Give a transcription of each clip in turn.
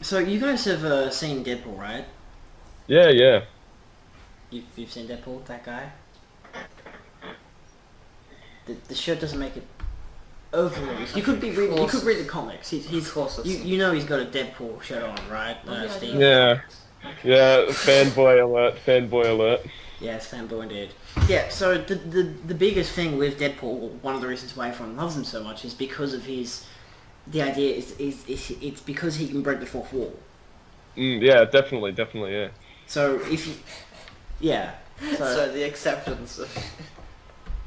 So you guys have seen Deadpool, right? Yeah, yeah. You've seen Deadpool, that guy? The show doesn't make it overly. You could be reading. You could read the comics. He's Of course I've you, seen you know he's got a Deadpool shirt on, right, Oh, yeah, I Steve? do. Yeah. Yeah, fanboy alert, fanboy alert. Yes, fanboy indeed. Yeah. So the biggest thing with Deadpool, one of the reasons why everyone loves him so much, is because of his. The idea is it's because he can break the fourth wall. Yeah, definitely, yeah. So if you, yeah. So the acceptance of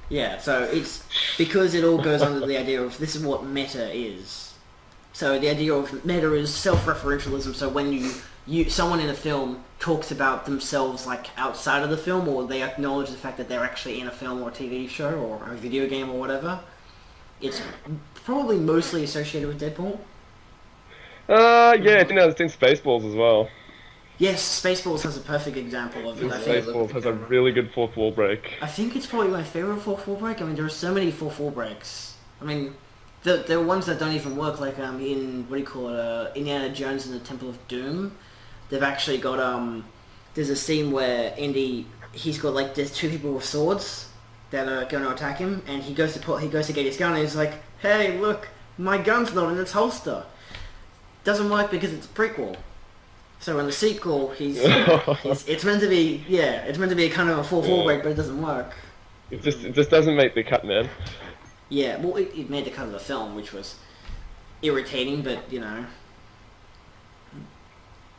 Yeah, so it's because it all goes under the idea of this is what meta is. So the idea of meta is self-referentialism. So when someone in a film talks about themselves like outside of the film, or they acknowledge the fact that they're actually in a film or a TV show or a video game or whatever, it's probably mostly associated with Deadpool. Yeah, I think that's in Spaceballs as well. Yes, Spaceballs has a perfect example of it. I think. Spaceballs has a really good fourth wall break. I think it's probably my favorite fourth wall break. I mean, there are so many fourth wall breaks. I mean, there are ones that don't even work. Like in what do you call it? Indiana Jones and the Temple of Doom. They've actually got there's a scene where he's got like there's two people with swords that are going to attack him, and he goes to get his gun, and he's like, "Hey, look, my gun's not in its holster." Doesn't work because it's a prequel. So in the sequel, it's meant to be it's meant to be a kind of a fourth wall break, but it doesn't work. It just doesn't make the cut, man. Yeah, well, it made the cut of the film, which was irritating, but you know.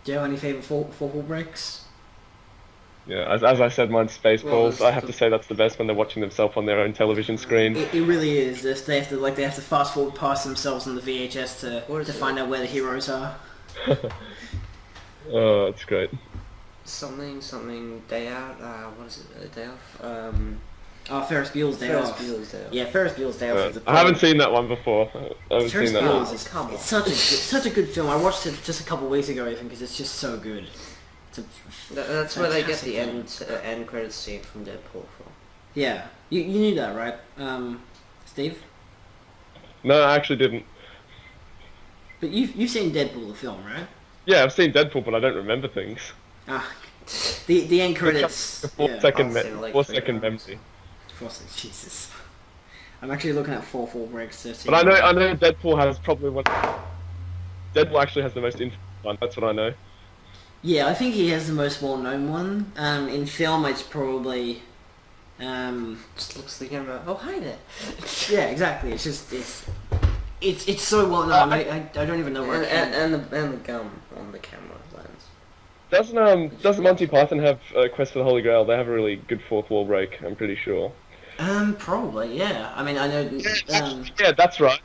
Do you have any favorite fourth wall breaks? Yeah, as I said, mine's Spaceballs. I have to say that's the best when they're watching themselves on their own television screen. It really is. They have to fast forward past themselves on the VHS to find out where the heroes are. Oh, that's great. something day out. What is it? Day off. Ferris Bueller's Day Off. Bueller's Day Off. Yeah, Ferris Bueller's Day Off. I haven't seen that one before. I haven't Ferris seen that one. Bueller's it's such a good film. I watched it just a couple of weeks ago, even because it's just so good. That's where they get the film. end credits scene from Deadpool from. Yeah, you knew that, right, Steve? No, I actually didn't. But you've seen Deadpool the film, right? Yeah, I've seen Deadpool, but I don't remember things. Ah, the end credits. Four-second memory. Jesus. I'm actually looking at 4 breaks to see. But I know Deadpool has probably one. Deadpool actually has the most infamous one. That's what I know. Yeah, I think he has the most well-known one. In film, it's probably. Just looks like him. Oh, hi there. Yeah, exactly. It's just it's so well known. I don't even know where. And the gum on the camera lens. Doesn't Monty Python have Quest for the Holy Grail? They have a really good fourth wall break. I'm pretty sure. Probably, yeah. I mean, I know. Yeah, that's right.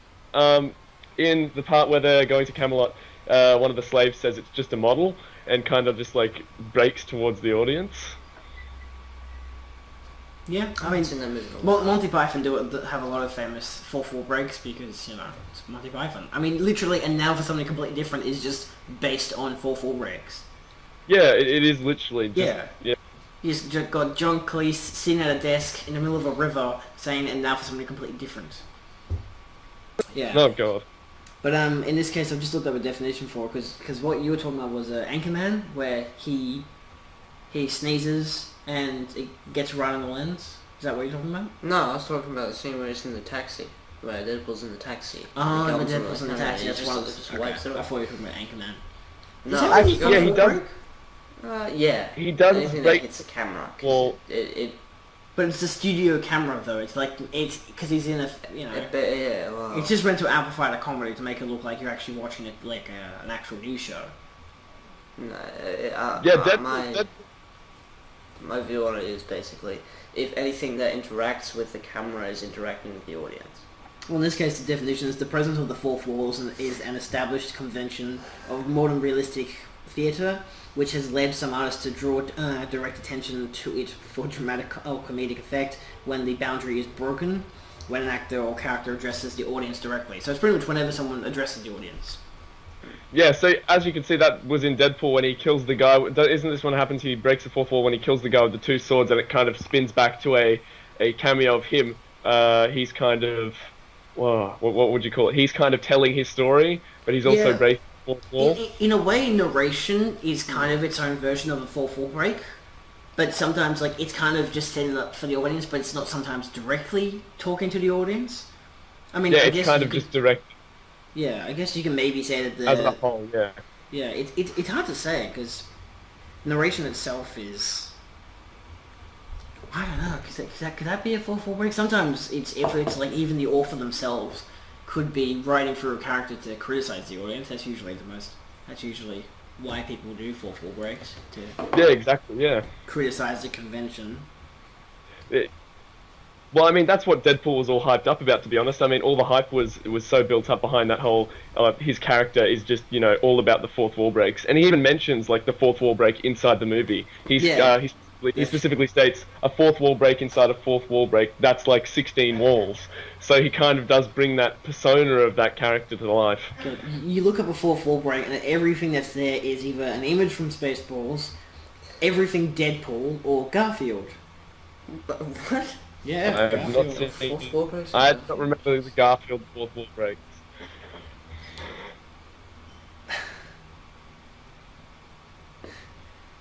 In the part where they're going to Camelot, one of the slaves says it's just a model, and kind of just like breaks towards the audience. Yeah, I mean, Monty Python have a lot of famous fourth wall breaks because, you know, it's Monty Python. I mean, literally, and now for something completely different is just based on fourth wall breaks. Yeah, it is literally just, yeah. You just got John Cleese sitting at a desk in the middle of a river saying, and now for something completely different. Yeah. Oh, God. But in this case, I've just looked up a definition for it, because what you were talking about was Anchorman, where he sneezes and it gets right on the lens. Is that what you're talking about? No, I was talking about the scene where he's in the taxi. Where Deadpool's in the taxi. Oh, the Deadpool's in the taxi. That's one of the... Just wipes it I off. thought you were talking about Anchorman. No, yeah, he does. Yeah. He does Anything break... that hits the camera. Well... But it's a studio camera, though. It's like... It's... Because he's in a... You know... Yeah, well... It's just meant to amplify the comedy to make it look like you're actually watching it like an actual news show. No, my view on it is basically, if anything that interacts with the camera is interacting with the audience. Well, in this case, the definition is the presence of the fourth wall is an established convention of modern realistic theatre, which has led some artists to draw direct attention to it for dramatic or comedic effect when the boundary is broken, when an actor or character addresses the audience directly. So it's pretty much whenever someone addresses the audience. Yeah, so as you can see, that was in Deadpool when he kills the guy. Isn't this one happens? He breaks the fourth wall when he kills the guy with the two swords, and it kind of spins back to a cameo of him. He's kind of, what would you call it? He's kind of telling his story, but he's also breaking fourth wall. In a way, narration is kind of its own version of a fourth wall break. But sometimes, like, it's kind of just setting up for the audience, but it's not sometimes directly talking to the audience. I mean, Yeah, I it's guess kind you of could, just direct yeah, I guess you can maybe say that as a whole. Yeah. yeah, it's hard to say because narration itself is, I don't know, could that be a fourth wall break? Sometimes if it's like even the author themselves could be writing for a character to criticize the audience. That's usually why people do fourth wall breaks, to Yeah, exactly. Yeah. criticize the convention. Well, I mean, that's what Deadpool was all hyped up about, to be honest. I mean, all the hype was so built up behind that whole, his character is just, all about the fourth wall breaks. And he even mentions, like, the fourth wall break inside the movie. He specifically states, a fourth wall break inside a fourth wall break, that's like 16 walls. So he kind of does bring that persona of that character to life. You look up a fourth wall break and everything that's there is either an image from Spaceballs, everything Deadpool, or Garfield. But what? Yeah, I have Garfield. not seen. Fourth wall breaks? I don't remember the Garfield fourth wall breaks.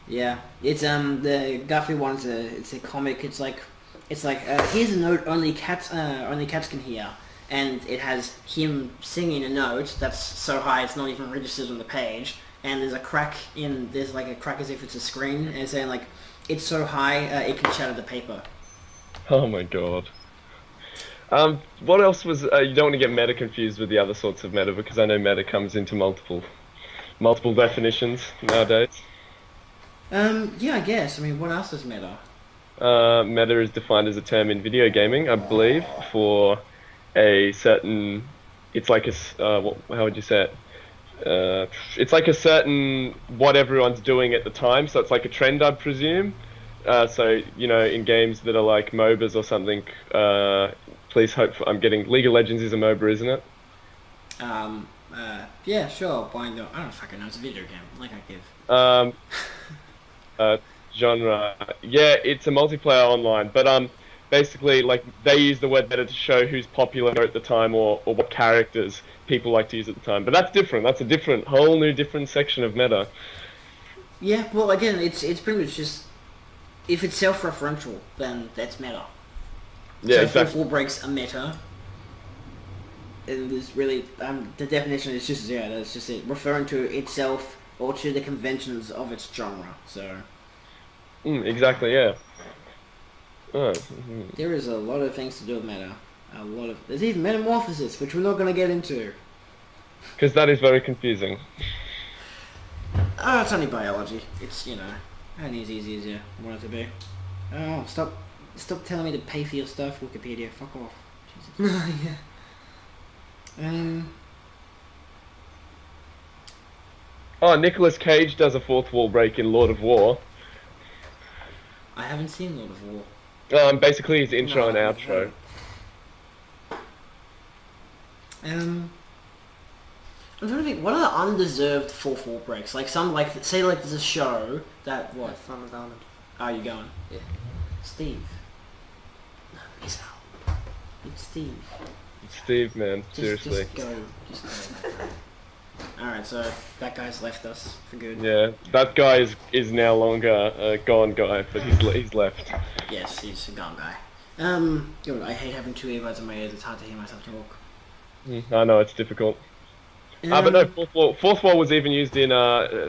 Yeah, it's the Garfield one's it's a comic. It's like here's a note only cats can hear, and it has him singing a note that's so high it's not even registered on the page, and there's like a crack as if it's a screen, and it's saying like it's so high it can shatter the paper. Oh my god. What else was... you don't want to get meta confused with the other sorts of meta, because I know meta comes into multiple definitions nowadays. Yeah, I guess. I mean, what else is meta? Meta is defined as a term in video gaming, I believe, for a certain... It's like how would you say it? It's like a certain... what everyone's doing at the time, so it's like a trend, I presume. So, in games that are like MOBAs or something, please hope I'm getting... League of Legends is a MOBA, isn't it? Yeah, sure. Why not? I don't fucking know. It's a video game. Like I give. Genre. Yeah, it's a multiplayer online, but basically, like, they use the word meta to show who's popular at the time or what characters people like to use at the time. But that's different. That's a whole new different section of meta. Yeah, well, again, it's pretty much just... If it's self-referential, then that's meta. Yeah, so exactly. fourth wall breaks a meta. And there's really... the definition is just, yeah, that's just it. Referring to itself or to the conventions of its genre, so... Exactly, yeah. There is a lot of things to do with meta. There's even metamorphosis, which we're not going to get into. Because that is very confusing. Oh, it's only biology. It's, only as easy as you want it to be. Oh, stop telling me to pay for your stuff, Wikipedia. Fuck off. Jesus. Yeah. Oh, Nicolas Cage does a fourth wall break in Lord of War. I haven't seen Lord of War. Basically his intro and outro. I'm trying to think, what are the undeserved fourth wall breaks? Like say there's a show that, what? Have fun with Arnold. Oh, you going? Yeah. Steve. No, he's out. It's Steve. It's Steve, man. Seriously. Just go. Alright, so that guy's left us for good. Yeah, that guy is now longer a gone guy, but he's left. Yes, he's a gone guy. I hate having two earbuds in my ears. It's hard to hear myself talk. I know, it's difficult. But no, fourth wall was even used in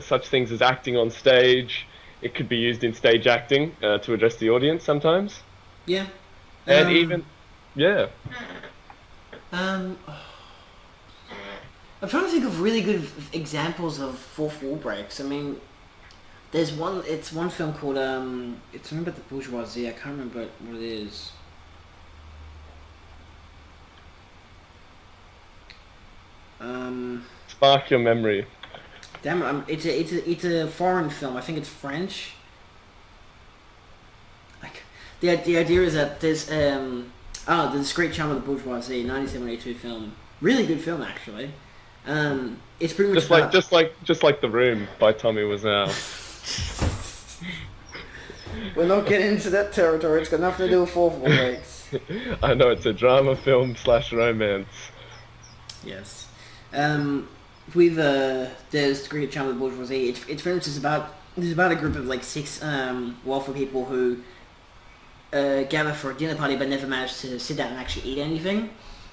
such things as acting on stage. It could be used in stage acting to address the audience sometimes. Yeah. And even, yeah. I'm trying to think of really good examples of fourth wall breaks. I mean, there's one. It's one film called it's something about the bourgeoisie. I can't remember what it is. Spark your memory. Damn it! It's a foreign film. I think it's French. Like the idea is that there's the Discreet Charm of the Bourgeoisie, 1972 film. Really good film, actually. It's pretty much just like The Room by Tommy Wiseau. We're not getting into that territory. It's got nothing to do with fourth wall breaks. I know, it's a drama film / romance. Yes. with there's the Great Charm of the Bourgeoisie. It's very much it's about a group of like six wealthy people who gather for a dinner party but never manage to sit down and actually eat anything.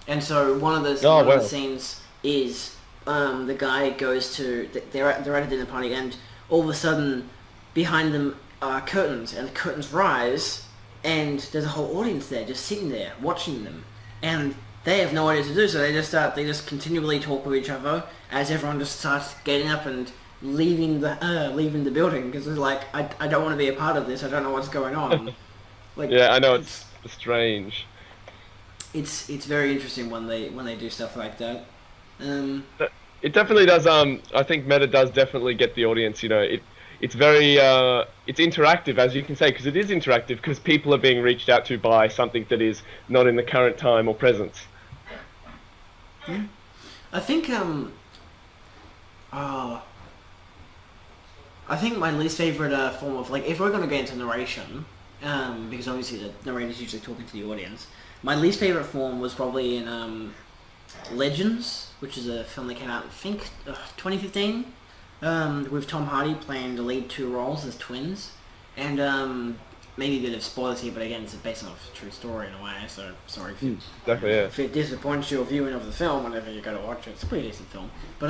And so one of the scenes is the guy goes to they're at a dinner party, and all of a sudden behind them are curtains, and the curtains rise, and there's a whole audience there just sitting there watching them, and they have no idea to do, so they just continually talk with each other as everyone just starts getting up and leaving the building, because it's like, I don't want to be a part of this, I don't know what's going on. Like, yeah, I know, it's strange. It's very interesting when they do stuff like that. It definitely does. I think Meta does definitely get the audience. You know, it's very it's interactive, as you can say, because it is interactive, because people are being reached out to by something that is not in the current time or present. Yeah. I think I think my least favorite form of, like, if we're gonna get into narration, because obviously the narrator's usually talking to the audience. My least favorite form was probably in Legends, which is a film that came out, I think, 2015, with Tom Hardy playing the lead two roles as twins, and maybe a bit of spoilers here, but again, it's based on a true story in a way, so sorry if it disappoints your viewing of the film whenever you go to watch it. It's a pretty decent film. But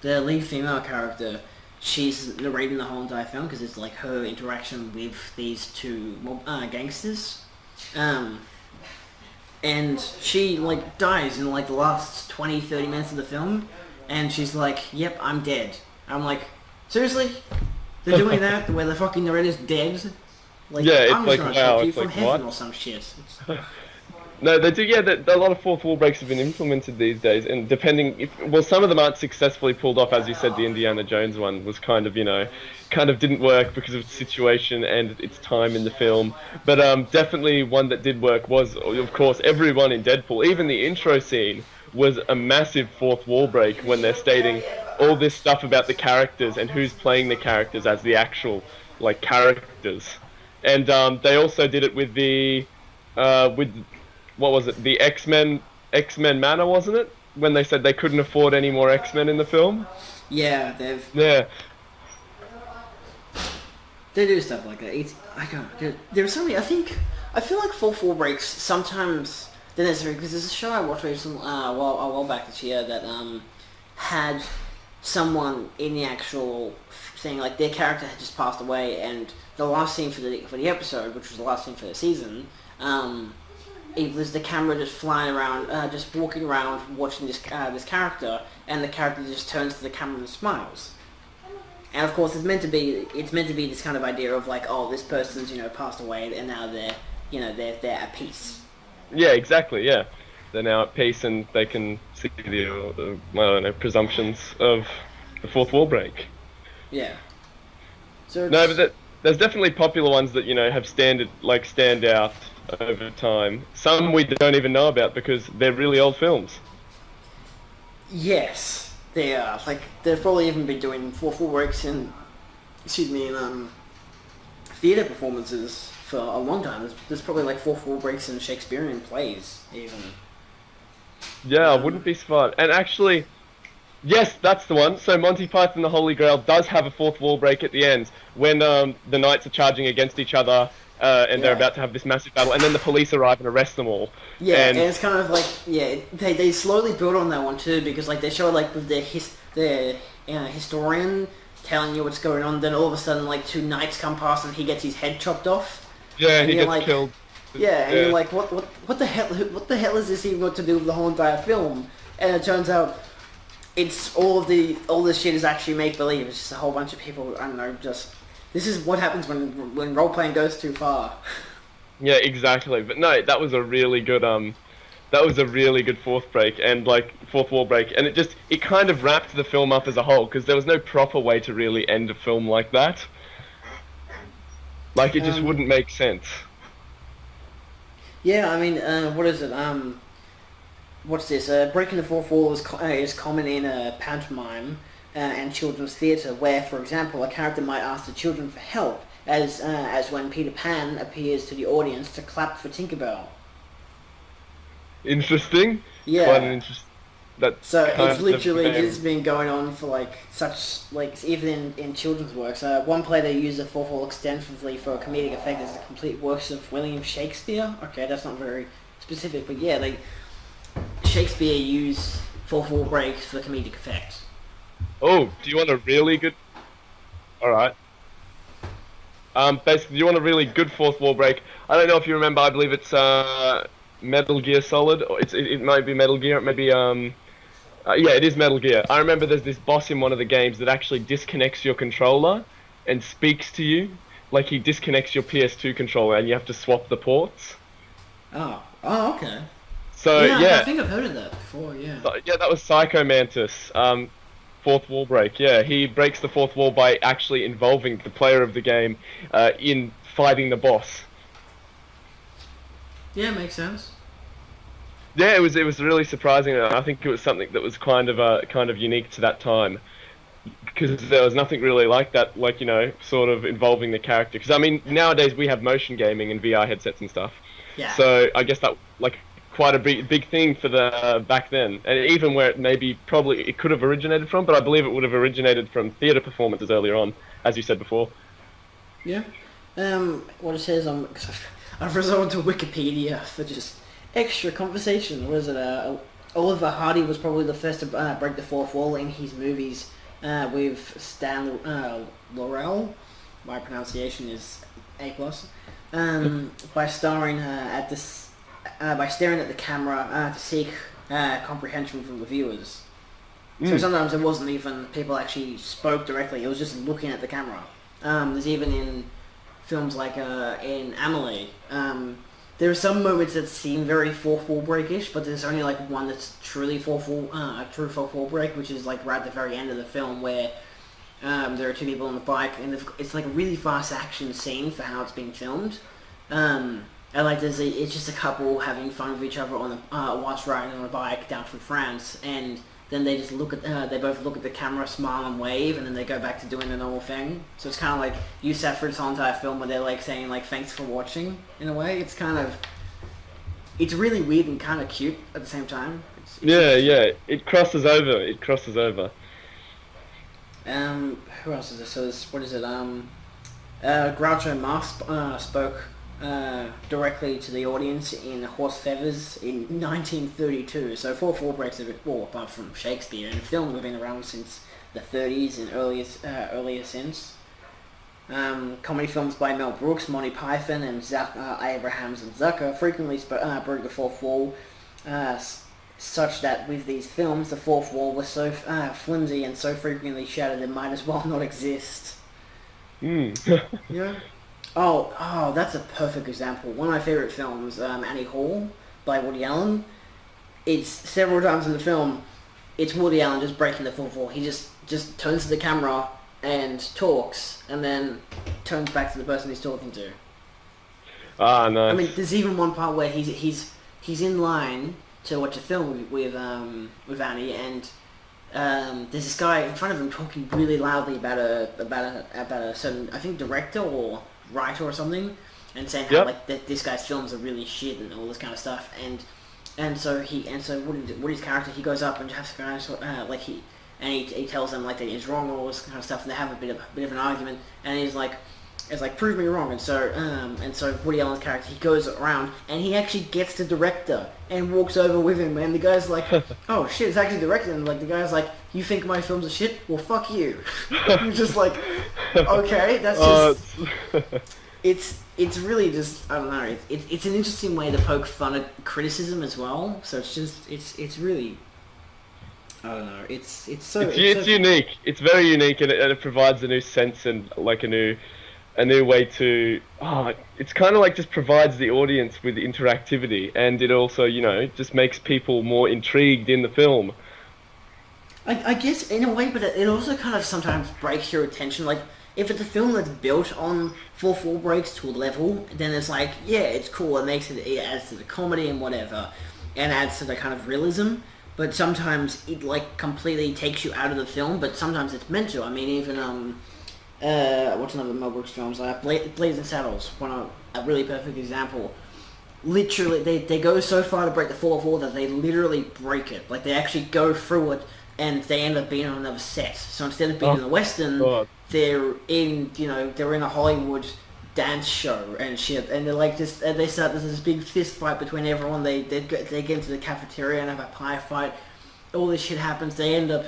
the lead female character, she's narrating the whole entire film, because it's like her interaction with these two gangsters. And she, like, dies in, like, the last 20-30 minutes of the film, and she's like, yep, I'm dead. I'm like, seriously? They're doing that where the fucking narrator's dead? Like, yeah, it's I'm like, just gonna take you from heaven or some shit. No, they do. Yeah, a lot of fourth wall breaks have been implemented these days, and some of them aren't successfully pulled off. As you said, the Indiana Jones one was kind of didn't work because of its situation and its time in the film. But definitely one that did work was, of course, everyone in Deadpool. Even the intro scene was a massive fourth wall break when they're stating all this stuff about the characters and who's playing the characters as the actual, like, characters. And they also did it with what was it? The X-Men Manor, wasn't it? When they said they couldn't afford any more X-Men in the film. Yeah, Yeah. They do stuff like that. There's so many. I feel like fourth wall breaks sometimes they're necessary, because there's a show I watched recently, a while back this year, that had someone in the actual thing, like their character had just passed away, and the last scene for the episode, which was the last scene for the season, it was the camera just flying around, just walking around, watching this character, and the character just turns to the camera and smiles. And of course, it's meant to be this kind of idea of like, oh, this person's passed away, and now they're at peace. Yeah, exactly. Yeah, they're now at peace, and they can see the presumptions of the fourth wall break. Yeah. So no, but there's definitely popular ones that have stand out over time. Some we don't even know about because they're really old films. Yes, they are. Like, they've probably even been doing fourth wall breaks in theatre performances for a long time. There's probably like fourth wall breaks in Shakespearean plays even. Yeah, I wouldn't be surprised. And actually, yes, that's the one. So Monty Python and the Holy Grail does have a fourth wall break at the end when the knights are charging against each other. They're about to have this massive battle, and then the police arrive and arrest them all. Yeah, and it's kind of like, they slowly build on that one too, because like they show like with their historian telling you what's going on, then all of a sudden like two knights come past and he gets his head chopped off. Yeah, and he gets killed. Yeah, and you're like, what the hell is this even got to do with the whole entire film? And it turns out it's all this shit is actually make believe. It's just a whole bunch of people, I don't know, just. This is what happens when role-playing goes too far. Yeah, exactly. But no, that was a really good fourth break, and like fourth wall break, and it kind of wrapped the film up as a whole, because there was no proper way to really end a film like that. Like, it just wouldn't make sense. Yeah, I mean, what is it? What's this? Breaking the fourth wall is common in pantomime. And children's theatre, where, for example, a character might ask the children for help, as when Peter Pan appears to the audience to clap for Tinkerbell. Interesting. Yeah. Quite an interesting. That's So kind it's of literally the just been going on for like even in children's works. One play they use the fourth wall extensively for comedic effect is the complete works of William Shakespeare. Okay, that's not very specific, but yeah, Shakespeare used fourth wall breaks for comedic effect. Oh, do you want a really good? All right. Basically, do you want a really good fourth wall break? I don't know if you remember. I believe it's Metal Gear Solid, or it might be Metal Gear. It may be yeah, it is Metal Gear. I remember there's this boss in one of the games that actually disconnects your controller and speaks to you. Like he disconnects your PS2 controller and you have to swap the ports. Oh, okay. So yeah, I think I've heard of that before. Yeah. Yeah, that was Psycho Mantis. Fourth wall break. Yeah, he breaks the fourth wall by actually involving the player of the game in fighting the boss. Yeah, makes sense. Yeah, it was really surprising. I think it was something that was kind of unique to that time, because there was nothing really like that, like, you know, sort of involving the character. Because I mean, nowadays we have motion gaming and VR headsets and stuff. Yeah. So I guess that like quite a big thing for the back then, and even where it could have originated from, but I believe it would have originated from theatre performances earlier on, as you said before. Yeah. What it says on I've resorted to Wikipedia for just extra conversation. Was it Oliver Hardy was probably the first to break the fourth wall in his movies with Stan Laurel. My pronunciation is A+. By staring by staring at the camera to seek comprehension from the viewers. So sometimes it wasn't even people actually spoke directly. It was just looking at the camera. There's even in films like in Amelie. There are some moments that seem very fourth wall breakish, but there's only like one that's truly a true fourth wall break, which is like right at the very end of the film where there are two people on the bike, and it's like a really fast action scene for how it's being filmed. And like it's just a couple having fun with each other on whilst riding on a bike down from France, and then they just they both look at the camera, smile and wave, and then they go back to doing the normal thing. So it's kind of like you sat for this whole entire film where they're like saying like thanks for watching in a way. It's really weird and kind of cute at the same time. Yeah, it crosses over. Who else is this? So what is it? Groucho Marx spoke directly to the audience in Horse Feathers in 1932. So fourth wall breaks have been, apart from Shakespeare, and film have been around since the 30s and earlier since. Comedy films by Mel Brooks, Monty Python, and Zac Abrahams and Zucker frequently broke the fourth wall, such that with these films the fourth wall was so flimsy and so frequently shattered it might as well not exist. Yeah. Oh, that's a perfect example. One of my favorite films, Annie Hall by Woody Allen. It's several times in the film, it's Woody Allen just breaking the fourth wall. He just turns to the camera and talks, and then turns back to the person he's talking to. Ah, nice. I mean, there's even one part where he's in line to watch a film with Annie, and there's this guy in front of him talking really loudly about a certain, I think, director or writer or something, and saying how like this guy's films are really shit and all this kind of stuff, and so Woody's character, he goes up and just he tells them like that he's wrong and all this kind of stuff, and they have a bit of an argument, and he's like, it's like, prove me wrong, and so Woody Allen's character, he goes around and he actually gets the director and walks over with him, and the guy's like, oh shit, it's actually the director, and like the guy's like, you think my films are shit? Well, fuck you. You're just like, okay, that's just it's really just, I don't know, it's an interesting way to poke fun at criticism as well. So it's really, I don't know, it's unique. It's very unique, and it provides a new sense and like a new way to. It's kind of like just provides the audience with interactivity, and it also, you know, just makes people more intrigued in the film. I guess in a way, but it also kind of sometimes breaks your attention. Like if it's a film that's built on fourth wall breaks to a level, then it's like, yeah, it's cool. It adds to the comedy and whatever, and adds to the kind of realism. But sometimes it like completely takes you out of the film. But sometimes it's meant to. I mean, even what's another Mel Brooks films? Blazing Saddles, a really perfect example. literally, they go so far to break the fourth wall that they literally break it. Like, they actually go through it, and they end up being on another set. So instead of being in the Western, God. they're in, they're in a Hollywood dance show and shit. And they're like, and they start, there's this big fist fight between everyone. They get into the cafeteria and have a pie fight. All this shit happens. They end up,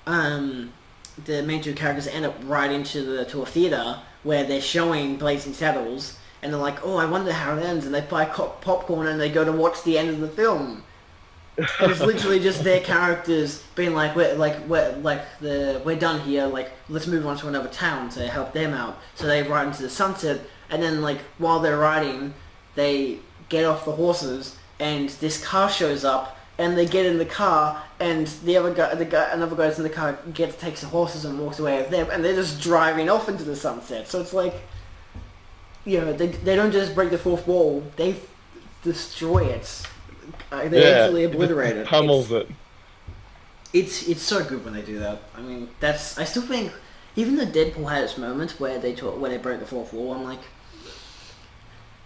the main two characters end up right into a theater where they're showing Blazing Saddles, and they're like, oh, I wonder how it ends, and they buy popcorn and they go to watch the end of the film. And it's literally just their characters being like, we're done here, like, let's move on to another town to help them out. So they ride into the sunset, and then, like, while they're riding, they get off the horses, and this car shows up, and they get in the car, and another guy's in the car takes the horses and walks away with them, and they're just driving off into the sunset. So it's like, they don't just break the fourth wall, they destroy it. They actually obliterate it. Pummels it. It's so good when they do that. I mean, I still think, even though Deadpool had its moments where they break the fourth wall, I'm like,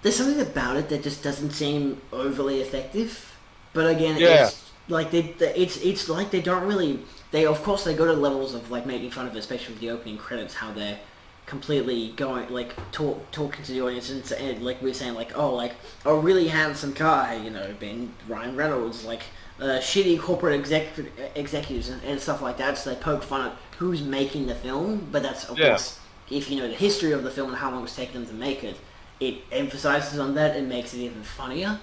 there's something about it that just doesn't seem overly effective. But again, it's like it's like they don't really. Of course they go to levels of like making fun of it, especially with the opening credits, how they're completely going like talking to the audience and like we were saying, like, oh, like a really handsome guy, being Ryan Reynolds, like shitty corporate executives and stuff like that. So they poke fun at who's making the film, but that's of course, if you know the history of the film and how long it's taken them to make it, it emphasizes on that and makes it even funnier.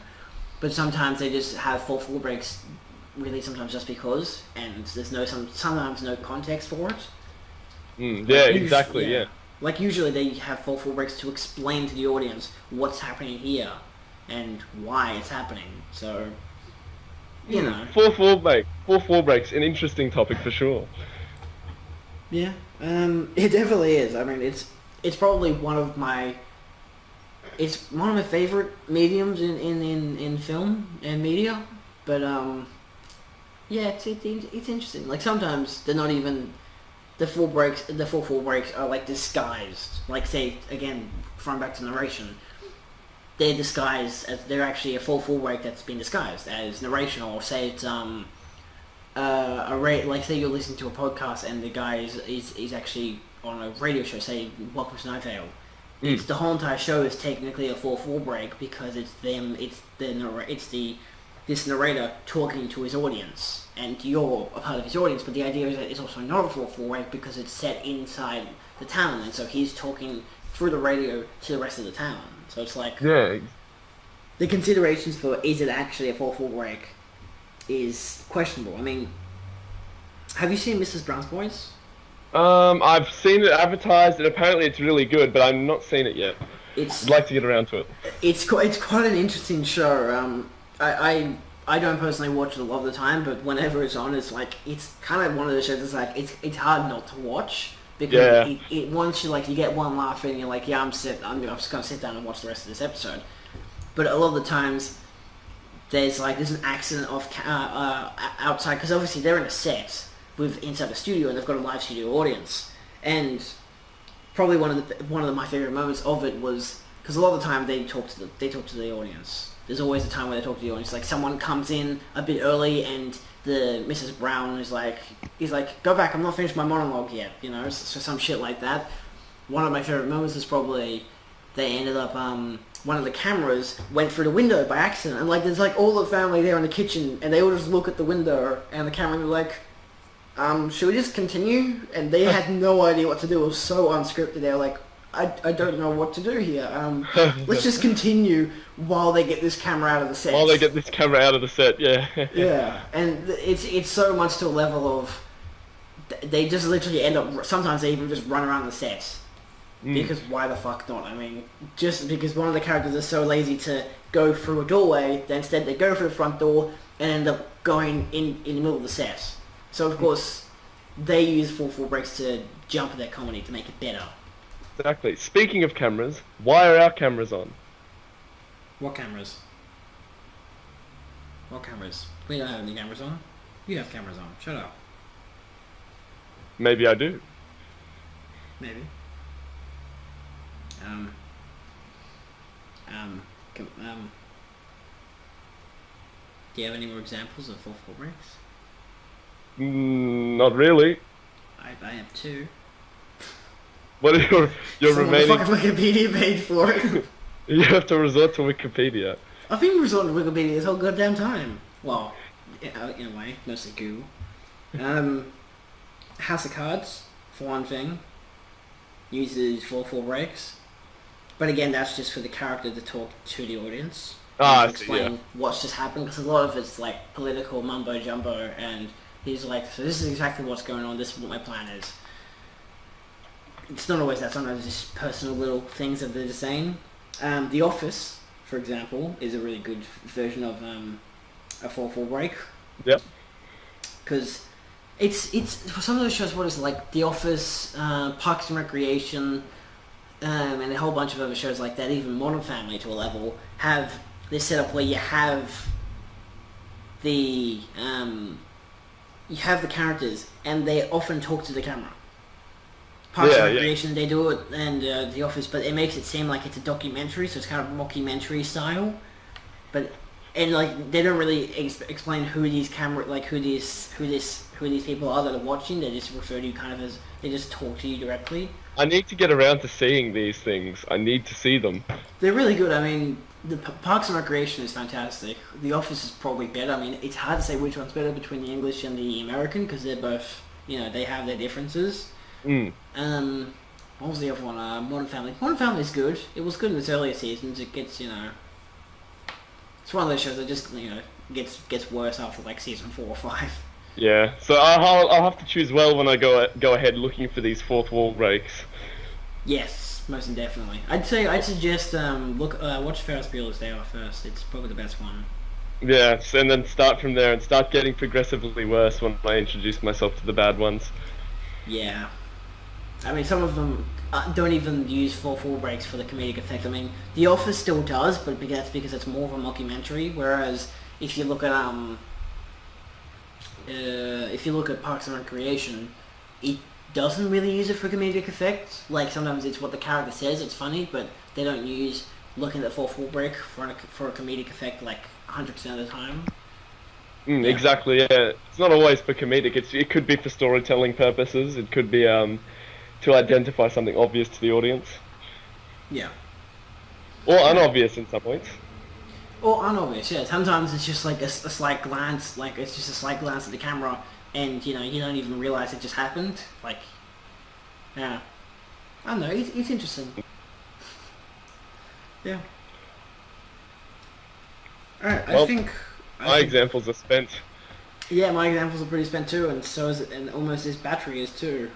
But sometimes they just have fourth wall breaks, really sometimes just because, and there's sometimes no context for it. Exactly. Like usually they have fourth wall breaks to explain to the audience what's happening here and why it's happening. So, Fourth wall breaks, an interesting topic for sure. Yeah, it definitely is. I mean, it's probably one of my favorite mediums in film and media. But it's interesting. Like sometimes they're not even. The fourth wall breaks are like disguised. Like say again, from back to narration, they're disguised as they're actually a fourth wall break that's been disguised as narration, or say it's like say you're listening to a podcast and the guy is actually on a radio show. Say Welcome to Night Vale. It's the whole entire show is technically a fourth wall break because it's this narrator talking to his audience, and you're a part of his audience, but the idea is that it's also not a fourth wall break because it's set inside the town, and so he's talking through the radio to the rest of the town. So it's like the considerations for is it actually a fourth wall break is questionable. I mean, have you seen Mrs. Brown's Boys? I've seen it advertised, and apparently it's really good, but I've not seen it yet. I'd like to get around to it. It's quite an interesting show. I don't personally watch it a lot of the time, but whenever it's on, it's like it's kind of one of those shows that's like it's hard not to watch because it once you get one laugh and you're like, I'm just gonna sit down and watch the rest of this episode. But a lot of the times there's an accident outside because obviously they're in a set inside the studio and they've got a live studio audience, and probably one of my favorite moments of it was because a lot of the time they talk to the audience. There's always a time where they talk to the audience. Like someone comes in a bit early and the Mrs. Brown is like, go back, I'm not finished my monologue yet, so some shit like that. One of my favorite moments is probably they ended up, one of the cameras went through the window by accident, and there's all the family there in the kitchen, and they all just look at the window, and the camera was like, should we just continue? And they had no idea what to do. It was so unscripted. They were like, I don't know what to do here. Let's just continue while they get this camera out of the set. Yeah, and it's so much to a level of they just literally end up. Sometimes they even just run around the set because why the fuck not? I mean, just because one of the characters is so lazy to go through a doorway, then instead they go through the front door and end up going in the middle of the set. So of course they use fourth wall breaks to jump at their comedy to make it better. Exactly. Speaking of cameras, why are our cameras on? What cameras? We don't have any cameras on. You have cameras on. Shut up. Maybe I do. Maybe. Do you have any more examples of 4-4 breaks? Not really. I have two. What are your Someone remaining? the fucking Wikipedia page for it. You have to resort to Wikipedia. I've been resorting to Wikipedia this whole goddamn time. Well, in a way, mostly Google. House of Cards, for one thing, uses 4-4 breaks. But again, that's just for the character to talk to the audience. Ah, To explain what's just happened, because a lot of it's like political mumbo jumbo, and he's like, so this is exactly what's going on, this is what my plan is. It's not always that, sometimes it's just personal little things that they're just saying. The Office, for example, is a really good version of a 4-4 break. Yep. Because it's for some of those shows, what is it, like The Office, Parks and Recreation, and a whole bunch of other shows like that, even Modern Family to a level, have this setup where you have the characters and they often talk to the camera. Parks and Recreation, they do it, and The Office, but it makes it seem like it's a documentary, so it's kind of mockumentary style. But and like they don't really explain who these who these people are that are watching. They just refer to you kind of as, they just talk to you directly. I need to get around to seeing these things. I need to see them. They're really good. I mean, the Parks and Recreation is fantastic. The Office is probably better. I mean, it's hard to say which one's better between the English and the American, because they're both, they have their differences. What was the other one? Modern Family. Modern Family is good. It was good in its earlier seasons. It gets, it's one of those shows that just, gets worse after like season 4 or 5. Yeah, so I'll have to choose well when I go ahead looking for these fourth wall breaks. Yes, most definitely. I'd suggest watch Ferris Bueller's Day Off first. It's probably the best one. Yeah, and then start from there and start getting progressively worse when I introduce myself to the bad ones. Yeah. I mean, some of them don't even use 4-4 breaks for the comedic effect. I mean, The Office still does, but that's because it's more of a mockumentary. Whereas if you look at Parks and Recreation, it doesn't really use it for comedic effect. Like sometimes it's what the character says, it's funny, but they don't use looking at 4-4 break for a comedic effect like 100% of the time. Yeah. Exactly. Yeah, it's not always for comedic. It could be for storytelling purposes. It could be to identify something obvious to the audience. Yeah. Or unobvious in some points. Or unobvious, yeah. Sometimes it's just like a slight glance, like it's just a slight glance at the camera, and you don't even realize it just happened. Like, yeah, I don't know. It's interesting. Yeah. All right, well, I think my examples are spent. Yeah, my examples are pretty spent too, and so is it, and almost this battery is too.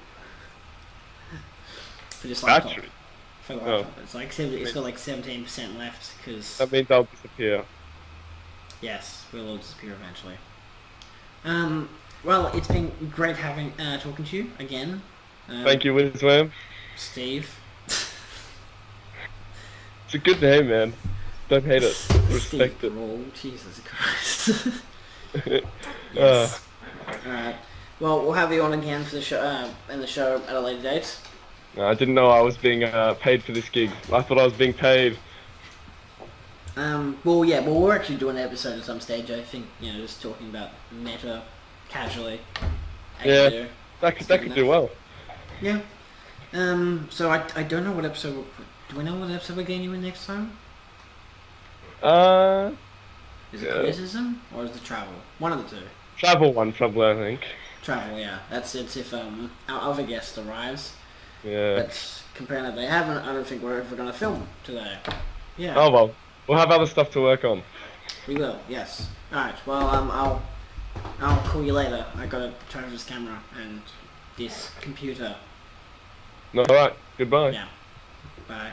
For this laptop. Battery. For the laptop, it's like it's got like 17% left because. That means I'll disappear. Yes, we'll all disappear eventually. Well, it's been great having talking to you again. Thank you, Wizwam. Steve. It's a good name, man. Don't hate it. Respect Steve it. Brule. Jesus Christ. Yes. Alright. Well, we'll have you on again for the show, in the show at a later date. I didn't know I was being paid for this gig. I thought I was being paid. Well, yeah, well, we're actually doing an episode at some stage, I think, just talking about meta casually. Yeah, that could do well. Yeah. So I don't know what episode, do we know what episode we're getting you in next time? Is it criticism or is it travel? One of the two. Travel one, probably, I think. Travel, yeah. It's if our other guest arrives. Yeah. But comparing that they haven't, I don't think we're ever going to film today. Yeah. Oh well, we'll have other stuff to work on. We will, yes. Alright, well, I'll call you later. I gotta charge this camera and this computer. Alright, goodbye. Yeah. Bye.